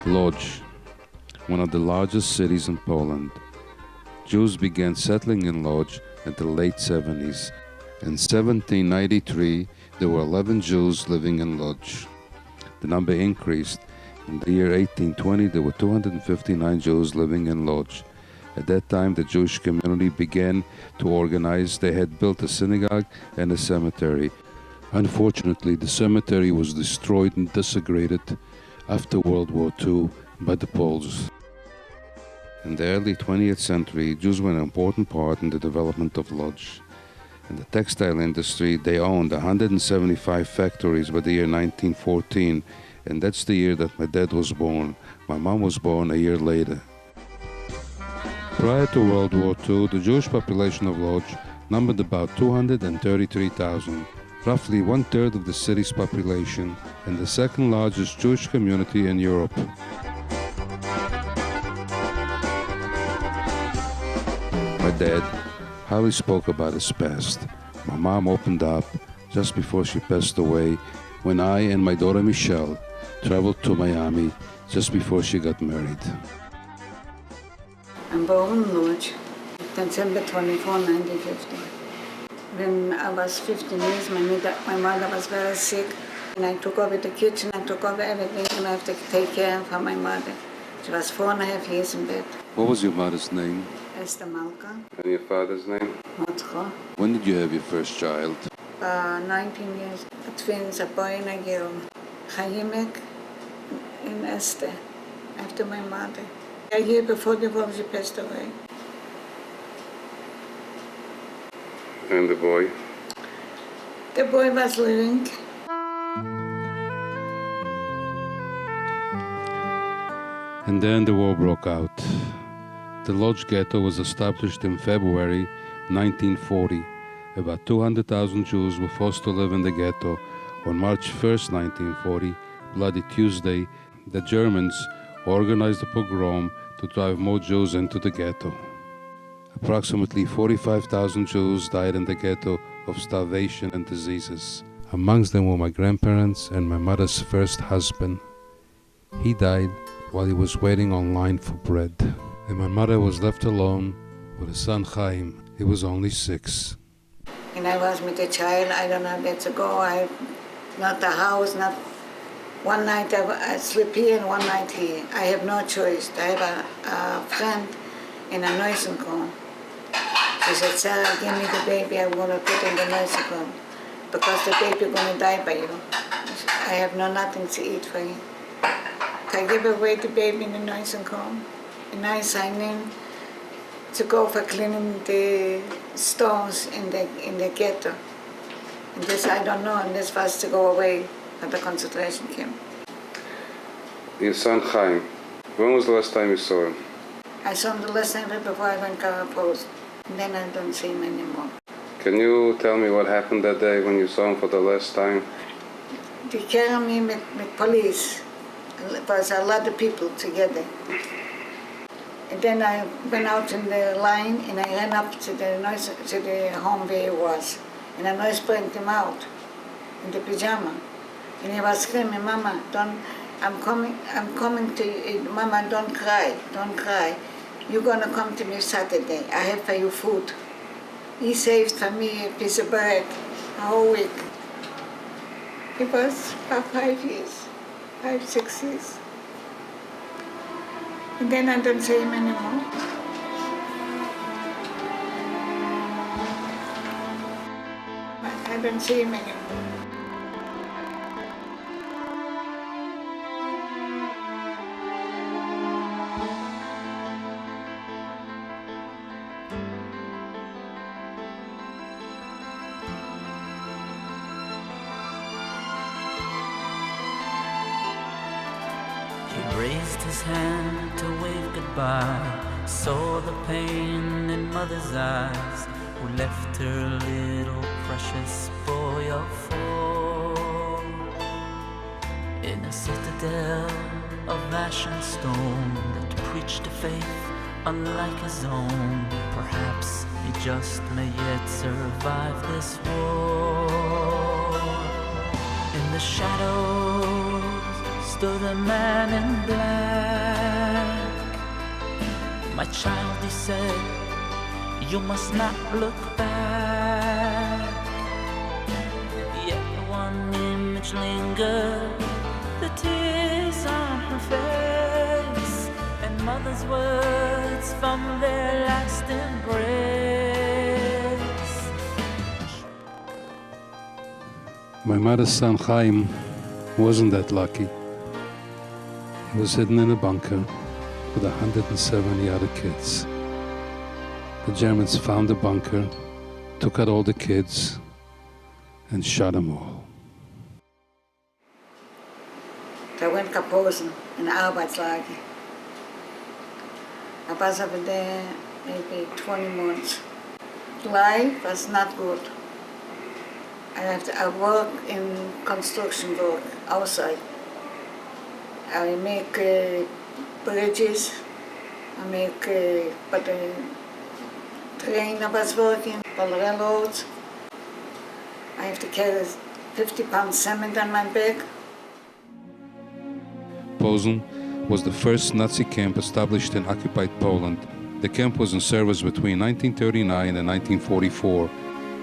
Lodz, one of the largest cities in Poland. Jews began settling in Lodz in the late 70s. In 1793, there were 11 Jews living in Lodz. The number increased. In the year 1820, there were 259 Jews living in Lodz. At that time, the Jewish community began to organize. They had built a synagogue and a cemetery. Unfortunately, the cemetery was destroyed and desecrated after World War II by the Poles. In the early 20th century, Jews were an important part in the development of Lodz. In the textile industry, they owned 175 factories by the year 1914, and that's the year that my dad was born. My mom was born a year later. Prior to World War II, the Jewish population of Lodz numbered about 233,000, roughly one-third of the city's population, and the second largest Jewish community in Europe. My dad hardly spoke about his past. My mom opened up just before she passed away when I and my daughter Michelle traveled to Miami just before she got married. I'm born in Lodz, December 24, 1950. When I was 15 years, my mother was very sick, and I took over the kitchen, I took over everything, and I have to take care of my mother. She was 4.5 years in bed. What was your mother's name? Esther Malka. And your father's name? Motro. When did you have your first child? 19 years. Twins, a boy and a girl. Chaimek and Esther, after my mother. A year before the war, she passed away. And the boy? The boy was living. And then the war broke out. The Lodz ghetto was established in February 1940. About 200,000 Jews were forced to live in the ghetto. On March 1st, 1940, Bloody Tuesday, the Germans organized a pogrom to drive more Jews into the ghetto. Approximately 45,000 Jews died in the ghetto of starvation and diseases. Amongst them were my grandparents and my mother's first husband. He died while he was waiting online for bread. And my mother was left alone with a son Chaim. He was only 6. And I was with a child, I don't know where to go. Not the house, not one night I sleep here and one night here. I have no choice. I have a friend in a nursing home. She said, Sarah, give me the baby, I'm going to put in the nursing home because the baby is going to die by you. I have nothing to eat for you. I give away the baby in the nursing home, and I sign in to go for cleaning the stones in the ghetto. And this I don't know, and this was to go away at the concentration camp. Your son Chaim, when was the last time you saw him? I saw him the last time right before I went to post, and then I don't see him anymore. Can you tell me what happened that day when you saw him for the last time? They carried me with police. It was a lot of people together. And then I went out in the line and I ran up to the home where he was. And a nurse brought him out in the pajama. And he was screaming, Mama, I'm coming to you. Mama, don't cry, don't cry. You're gonna come to me Saturday. I have for you food. He saved for me a piece of bread, a whole week. It was about 5 years, 5, 6 years. And then I don't see him anymore. I don't see him anymore. He raised his hand to wave goodbye, saw the pain in mother's eyes, who left her little precious boy of 4 in a citadel of ash and stone that preached a faith unlike his own. Perhaps he just may yet survive this war. In the shadows stood a man in black. My child, he said, you must not look back. Yet one image lingered, the tears on her face, and mother's words from their last embrace. My mother's son Chaim wasn't that lucky. He was hidden in a bunker with 170 other kids. The Germans found the bunker, took out all the kids, and shot them all. Da went Kaposen in Arbeitslager. I was over there maybe 20 months. Life was not good. I work in construction work outside. I make bridges. I make, but the train I was working, for railroads. I have to carry 50 pounds cement on my back. Posen was the first Nazi camp established in occupied Poland. The camp was in service between 1939 and 1944.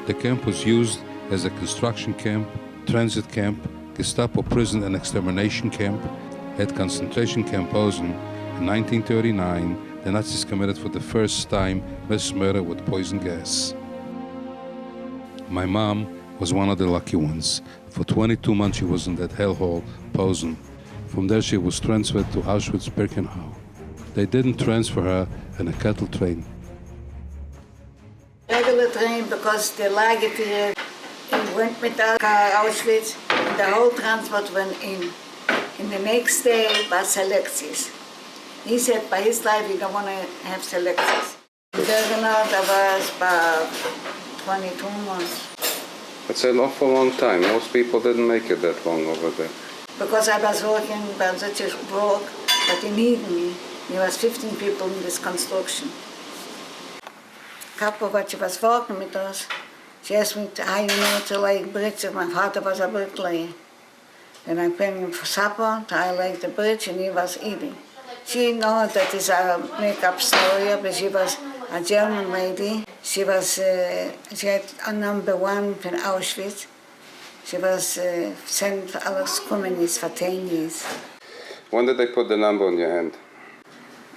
The camp was used as a construction camp, transit camp, Gestapo prison and extermination camp. At concentration camp Posen in 1939, the Nazis committed for the first time mass murder with poison gas. My mom was one of the lucky ones. For 22 months she was in that hellhole, Posen. From there she was transferred to Auschwitz-Birkenau. They didn't transfer her in a cattle train. Regular train because the Lagerfeuer went with the Auschwitz and the whole transport went in. And the next day was selections. He said by his life he don't want to have selections. In Birkenau there was about 22 months. That's an awful long time. Most people didn't make it that long over there. Because I was working by such a work, but he needed me. There was 15 people in this construction. Couple what she was working with us, she asked me how you know to like bridge. My father was a bricklayer. And I paid him for supper, I like the bridge, and he was eating. She knew that is a make-up story, but she was a German lady. She had a #1 in Auschwitz. She was sent als communist for 10 years. When did they put the number on your hand?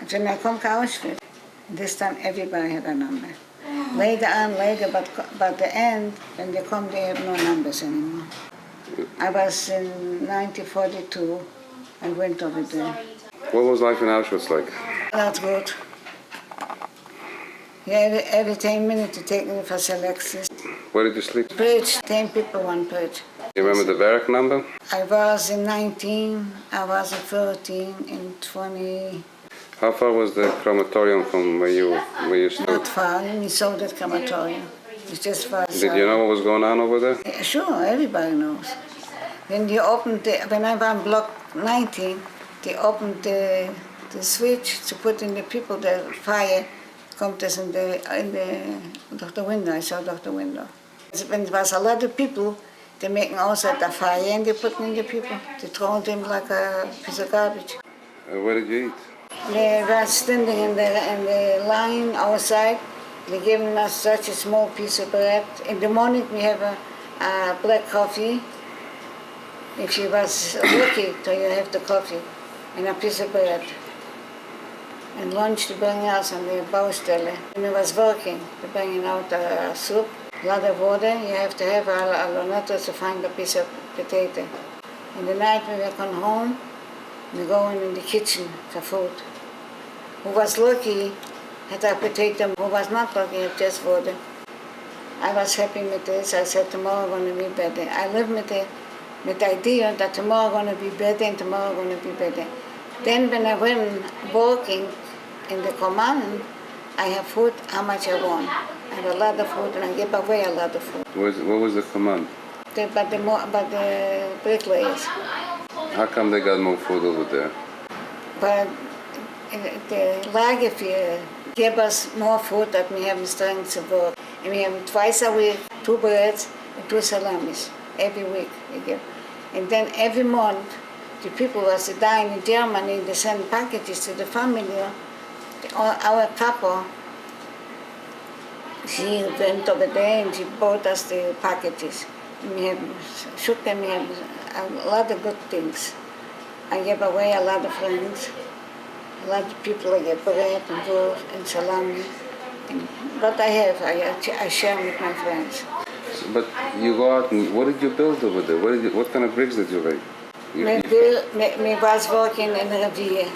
When I come to Auschwitz, this time everybody had a number. Later, but the end, when they come, they have no numbers anymore. I was in 1942 and went over there. What was life in Auschwitz like? That's good. Yeah, every 10 minutes to take me for selections. Where did you sleep? Bridge, 10 people, one bridge. You remember the barrack number? I was in 19, I was in 13, in 20. How far was the crematorium from where you stood? Not far, we saw that crematorium. It's just far. Did you know what was going on over there? Yeah, sure, everybody knows. When I was on block 19, they opened the switch to put in the people, the fire comes in the window. I saw out the window. When there was a lot of people, they making outside the fire and they put in the people. They throw them like a piece of garbage. Where did you eat? They were standing in the line outside. They giving us such a small piece of bread. In the morning we have a black coffee. If you was lucky, so you have the coffee and a piece of bread. And lunch they bring us on the Baustelle. When I was working, they bringing out soup, a lot of water. You have to have a lonetto to find a piece of potato. In the night when we come home, we go in the kitchen for food. Who was lucky had a potato, who was not lucky had just water. I was happy with this. I said tomorrow going to be better. I live with the idea that tomorrow going to be better and tomorrow going to be better. Then when I went working in the command, I have food how much I want. I have a lot of food and I give away a lot of food. What was the command? But the bricklayers. How come they got more food over there? But the Lagerfeuer gave us more food that we have strength to work. And we have twice a week, 2 breads and 2 salamis. Every week we give. And then every month, the people was dying in Germany, they send packages to the family. Our couple, she went over there and she bought us the packages. We have shook them, we have a lot of good things. I gave away a lot of friends. A lot of people, I get bread and wool and salami. And what I have, I share with my friends. But you go out and what did you build over there? What kind of bricks did you make? Me was working in Revere,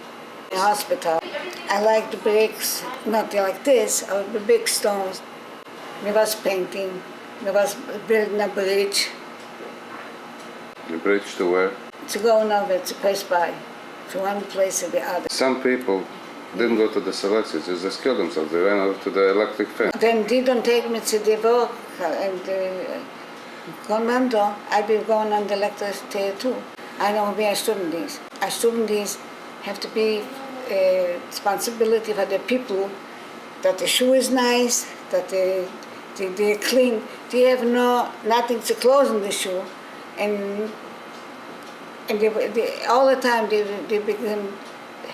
in hospital. I like the bricks, not like this, or the big stones. Me was painting. Me was building a bridge. The bridge to where? To go now to pass by, from one place to the other. Some people didn't go to the selections, they just killed themselves. They ran over to the electric fence. Then they don't take me to the work and the commando. I be going on the electricity too. I know we are students. Our students have to be responsibility for the people, that the shoe is nice, that they're clean. They have nothing to close in the shoe, and they all the time they begin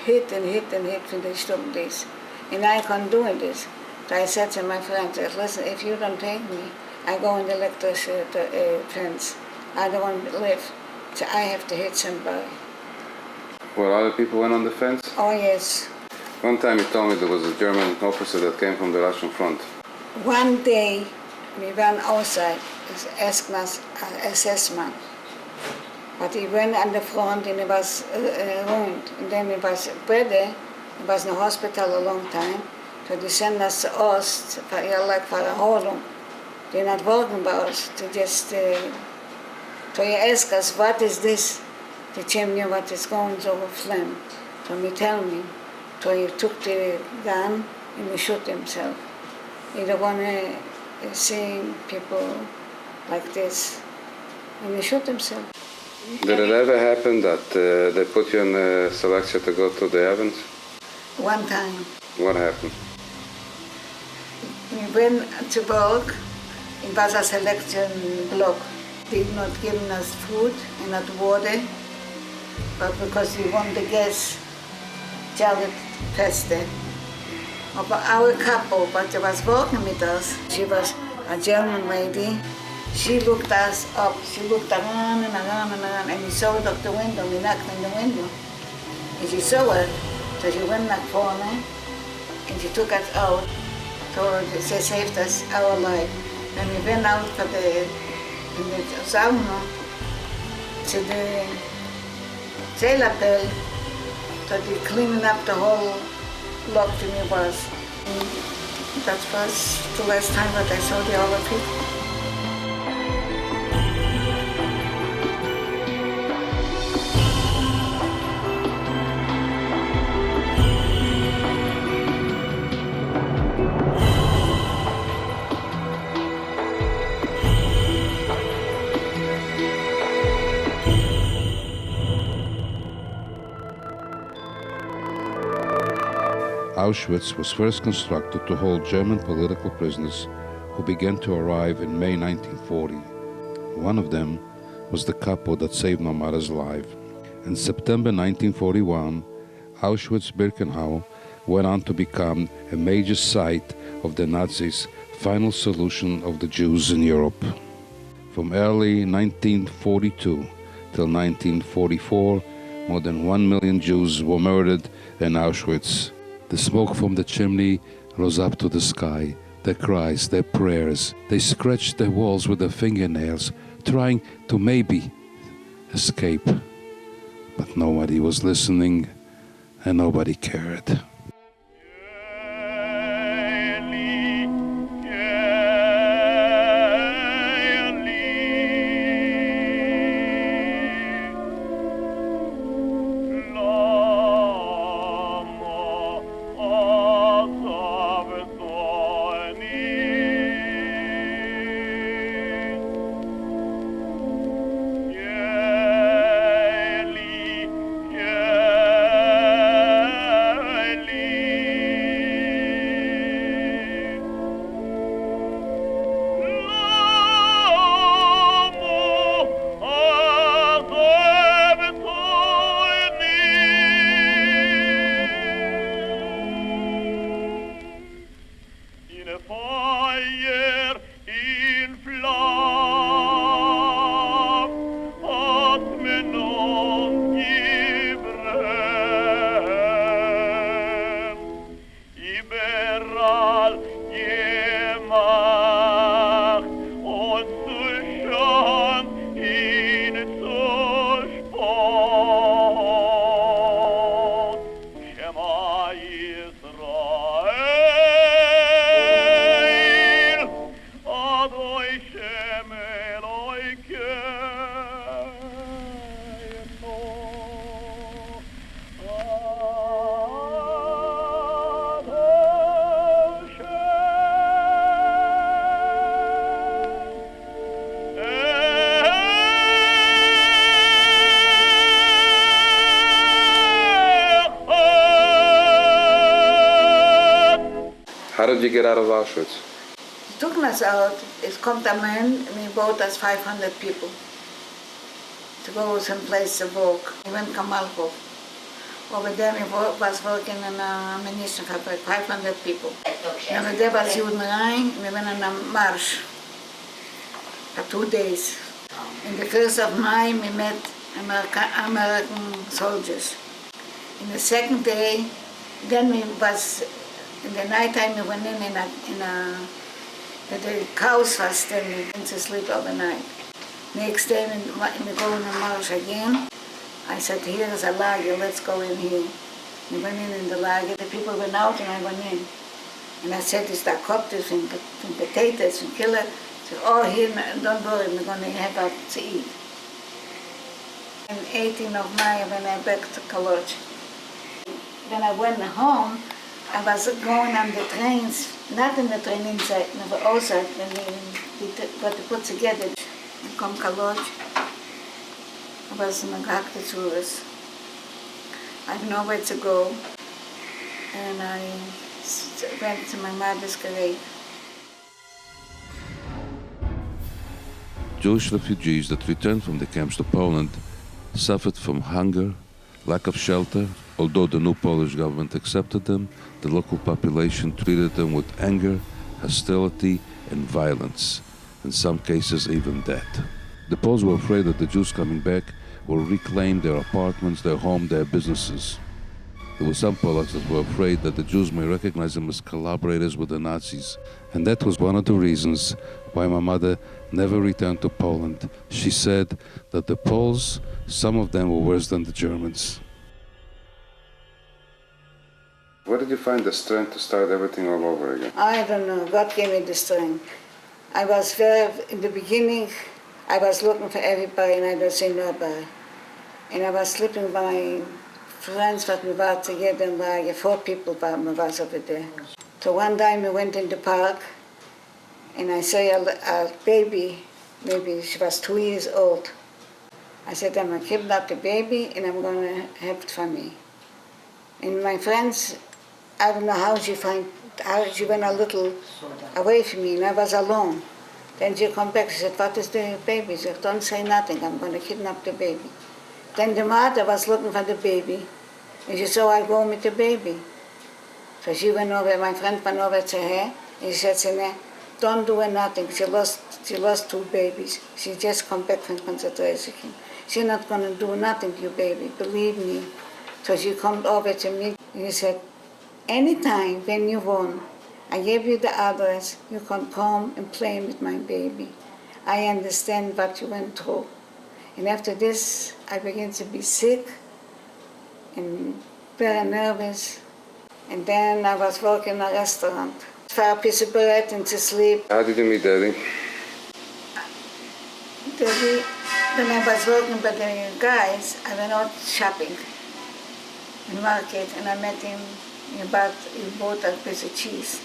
hit for the students. And I can't do this. So I said to my friends, listen, if you don't take me, I go in the electric fence. I don't want to live. So I have to hit somebody. Well, other people went on the fence? Oh, yes. One time you told me there was a German officer that came from the Russian front. One day, we went outside, asking us an assessment. But he went on the front and he was ruined. And then he was better. He was in the hospital a long time. So they sent us to Ost, for a holding. They're not working by us. They just, so he asked us, what is this? The chimney, what is going to flame? So he tell me. So he took the gun and he shot himself. He don't want to see people like this. And he shot himself. Did it ever happen that they put you in the selection to go to the heavens? One time. What happened? We went to work. It was a selection block. They did not give us food and not water, but because we want the gas, child tested. But our couple, but she was working with us. She was a German lady. She looked us up. She looked around and around and around, and we saw it up the window. We knocked on the window, and she saw it. So she went in that corner, and she took us out. So she saved us our life. Then we went out for the sauna to the sailor. So they cleaning up the whole block to me was. That was the last time that I saw the other people. Auschwitz was first constructed to hold German political prisoners who began to arrive in May 1940. One of them was the couple that saved Nomada's life. In September 1941, Auschwitz-Birkenau went on to become a major site of the Nazis' final solution of the Jews in Europe. From early 1942 till 1944, more than 1 million Jews were murdered in Auschwitz. The smoke from the chimney rose up to the sky. Their cries, their prayers, they scratched their walls with their fingernails, trying to maybe escape. But nobody was listening and nobody cared. How did you get out of Auschwitz? He took us out. It come a man and he brought us 500 people to go someplace to work. He went to Malkov. Over there we was working in a ammunition factory, 500 people. And over there was Judenrein, we went on a march for 2 days. In the 1st of May we met American soldiers. In the second day, then we was, in the night time we went in the cows was standing to sleep overnight. Next day we go in the march again. I said, here is a lager, let's go in here. We went in the lager, the people went out and I went in. And I said, it's the copters and potatoes and killer. I said, oh, here, don't worry, we're going to have out to eat. On 18th of May, when I back to college. When I went home, I was going on the trains, not in the train inside, but outside, when we got to put together. I come college. I was in a gehackte Tours. I had nowhere to go, and I went to my mother's grave. Jewish refugees that returned from the camps to Poland suffered from hunger, lack of shelter. Although the new Polish government accepted them, the local population treated them with anger, hostility, and violence, in some cases even death. The Poles were afraid that the Jews coming back will reclaim their apartments, their home, their businesses. There were some Polacks that were afraid that the Jews may recognize them as collaborators with the Nazis. And that was one of the reasons why my mother never returned to Poland. She said that the Poles, some of them were worse than the Germans. Where did you find the strength to start everything all over again? I don't know, God gave me the strength. I was in the beginning, I was looking for everybody and I don't see nobody. And I was sleeping by my friends, but we were together in like 4 people was over there. So one time we went in the park and I saw a baby, maybe she was 2 years old. I said, I'm gonna kidnap the baby and I'm gonna have it for me. And my friends, I don't know how she went a little away from me and I was alone. Then she come back, she said, what is the baby? She said, don't say nothing, I'm going to kidnap the baby. Then the mother was looking for the baby, and she saw I go with the baby. So she went over, my friend went over to her, and she said to her, don't do nothing, she lost 2 babies. She just come back from concentration camp. She's not going to do nothing to you, baby, believe me. So she come over to me, and she said, anytime when you want, I gave you the address, you can come and play with my baby. I understand what you went through. And after this, I began to be sick and very nervous. And then I was working in a restaurant for a piece of bread and to sleep. How did you meet Daddy? Daddy, when I was working with the guys, I went out shopping in market and I met him. He bought a piece of cheese.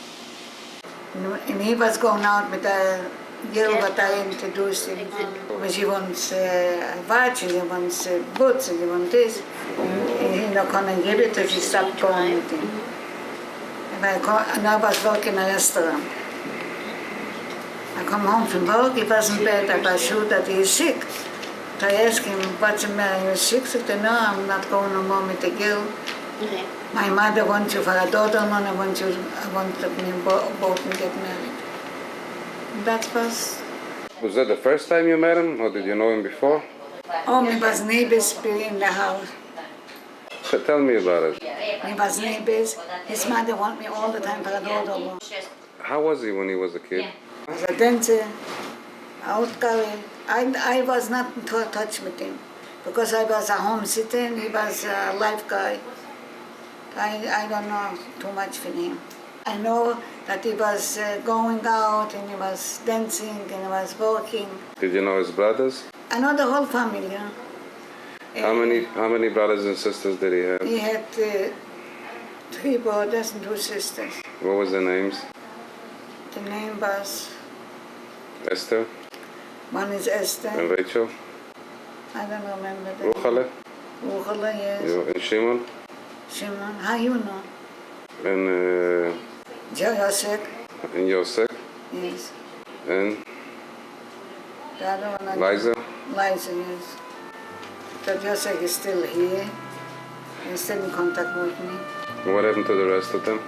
And he was going out with a girl that I introduced him. But she wants a watch, she wants boots, she wants this. And he not gonna give it, so she stopped going with him. And I was working in a restaurant. I come home from work, he wasn't bad, I was sure that he is sick. So I asked him, what's the matter, you sick? He said, no, I'm not going no more with the girl. Okay. My mother wants you for a daughter, and I want me both to get married. That was... Was that the first time you met him, or did you know him before? Oh, we was neighbors in the house. So tell me about it. We was neighbors. His mother wanted me all the time for a daughter. How was he when he was a kid? He was a dancer, outgoing. I was not in touch with him because I was a home sitter and he was a life guy. I don't know too much from him. I know that he was going out and he was dancing and he was walking. Did you know his brothers? I know the whole family. Yeah. How many brothers and sisters did he have? He had 3 brothers and 2 sisters. What was their names? The name was... Esther? One is Esther. And Rachel? I don't remember the Ruchale? Ruchale, yes. And Shimon? Shimon, how you know? And Joe, you're sick? And you're sick? Yes. And The other one, Liza? Liza, yes. So Joseph is still here. He's still in contact with me. What happened to the rest of them?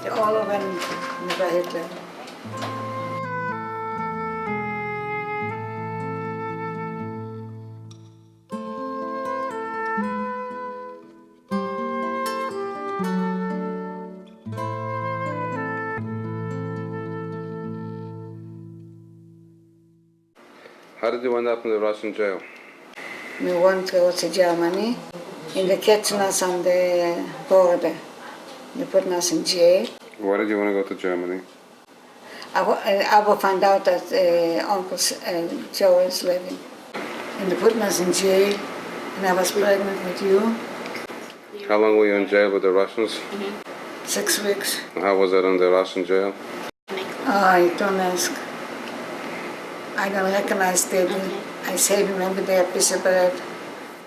They all went with Hitler. How did you end up in the Russian jail? We went to go to Germany. In the kitchens on the border. They put us in jail. Why did you want to go to Germany? I will find out that Uncle Joe is living. And they put us in jail, and I was pregnant with you. How long were you in jail with the Russians? 6 weeks. How was it in the Russian jail? I don't ask. I don't recognize Daddy. I saved him every day a piece of bread.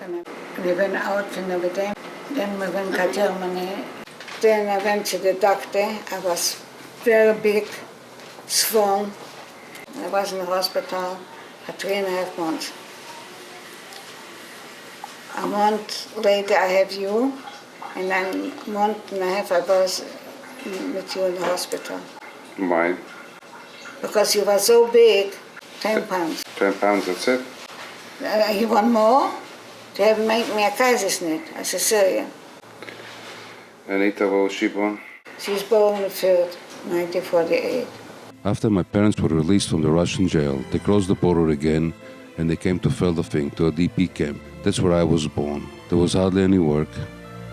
And we went out from every day. Then we went to Germany. Then I went to the doctor. I was very big, swollen. I was in the hospital for 3.5 months. A month later I have you, and then a month and a half I was with you in the hospital. Why? Because you were so big, 10 pounds. 10 pounds, that's it? You want more? They have made me a Kaiserschnitt, a cesarean. Anita, what was she born? She's born the 3rd, 1948. After my parents were released from the Russian jail, they closed the border again and they came to Veldafing, to a DP camp. That's where I was born. There was hardly any work,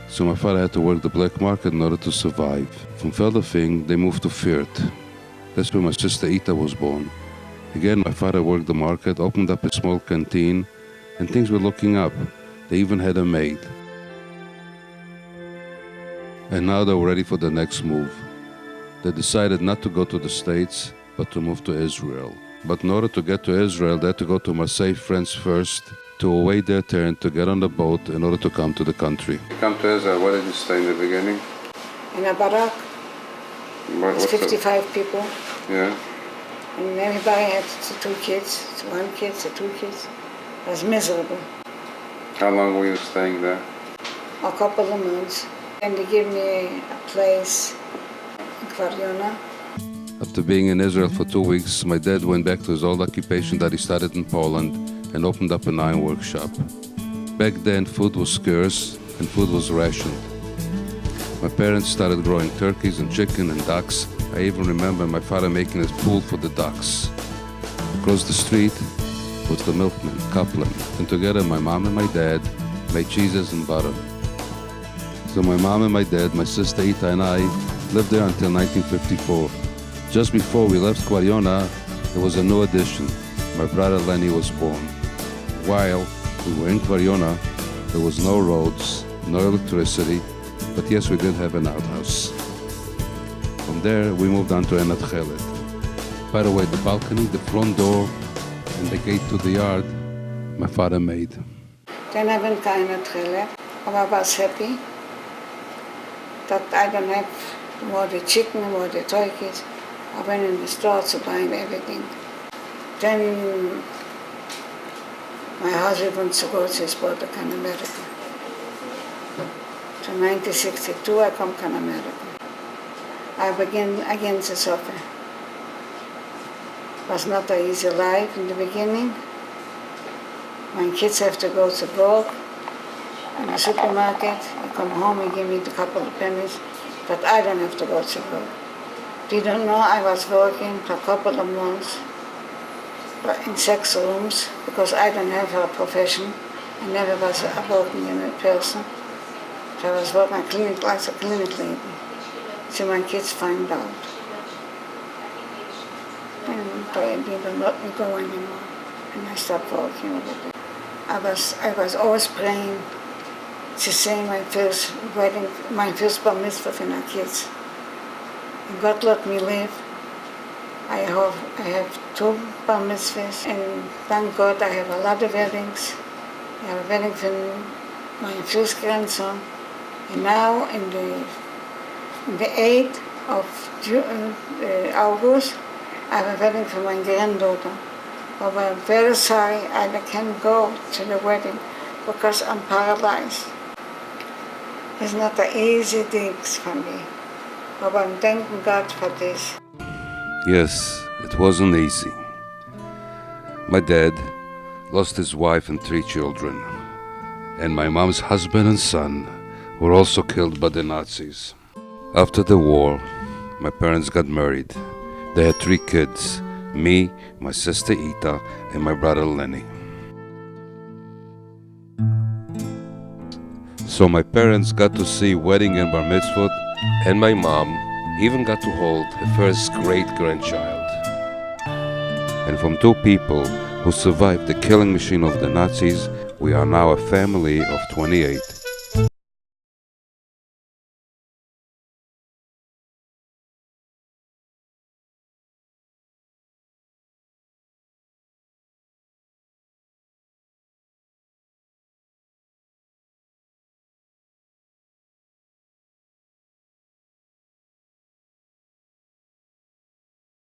so my father had to work the black market in order to survive. From Veldafing, they moved to Fürth. That's where my sister Ita was born. Again, my father worked the market, opened up a small canteen, and things were looking up. They even had a maid. And now they were ready for the next move. They decided not to go to the States, but to move to Israel. But in order to get to Israel, they had to go to Marseille, France first, to await their turn to get on the boat in order to come to the country. You come to Israel, where did you stay in the beginning? In a barrack, there's 55 people, Yeah. and everybody had 2 kids, 1 kid, 2 kids. It was miserable. How long were you staying there? A couple of months. And they gave me a place in Kvariona. After being in Israel for 2 weeks, my dad went back to his old occupation that he started in Poland and opened up an iron workshop. Back then, food was scarce and food was rationed. My parents started growing turkeys and chicken and ducks. I even remember my father making a pool for the ducks. Across the street was the milkman, Kaplan, and together my mom and my dad made cheeses and butter. So my mom and my dad, my sister Ita and I lived there until 1954. Just before we left Kvariona, there was a new addition. My brother Lenny was born. While we were in Kvariona, there was no roads, no electricity, but yes, we did have an outhouse. From there, we moved on to Enat Chelet. By the way, the balcony, the front door, and the gate to the yard, my father made. Then I went to Enat Chelet, and I was happy that I don't have more the chicken, more the turkeys. I went in the store to buy everything. Then my husband wants to go to his brother in America. So 1962 I come to America. I began again to suffer. It was not an easy life in the beginning. My kids have to go to work in the supermarket. I come home and give me a couple of pennies, but I don't have to go to work. They don't know I was working for a couple of months in sex rooms because I don't have a profession. I never was a working in a person. So I was working as a clinic lady. So my kids find out. And they didn't let me go anymore. And I stopped working over there. I was always praying to say my first wedding, my first bar mitzvah for my kids. And God let me live. I have 2 bar mitzvahs, and thank God I have a lot of weddings. I have a wedding for my first grandson, and now in the 8th of August, I have a wedding for my granddaughter. But I'm very sorry I can't go to the wedding because I'm paralyzed. It's not an easy thing for me. But I'm thanking God for this. Yes, it wasn't easy. My dad lost his wife and 3 children, and my mom's husband and son were also killed by the Nazis. After the war, my parents got married. They had 3 kids, me, my sister Ita, and my brother Lenny. So my parents got to see wedding and bar mitzvot, and my mom even got to hold her first great-grandchild. And from 2 people who survived the killing machine of the Nazis, we are now a family of 28.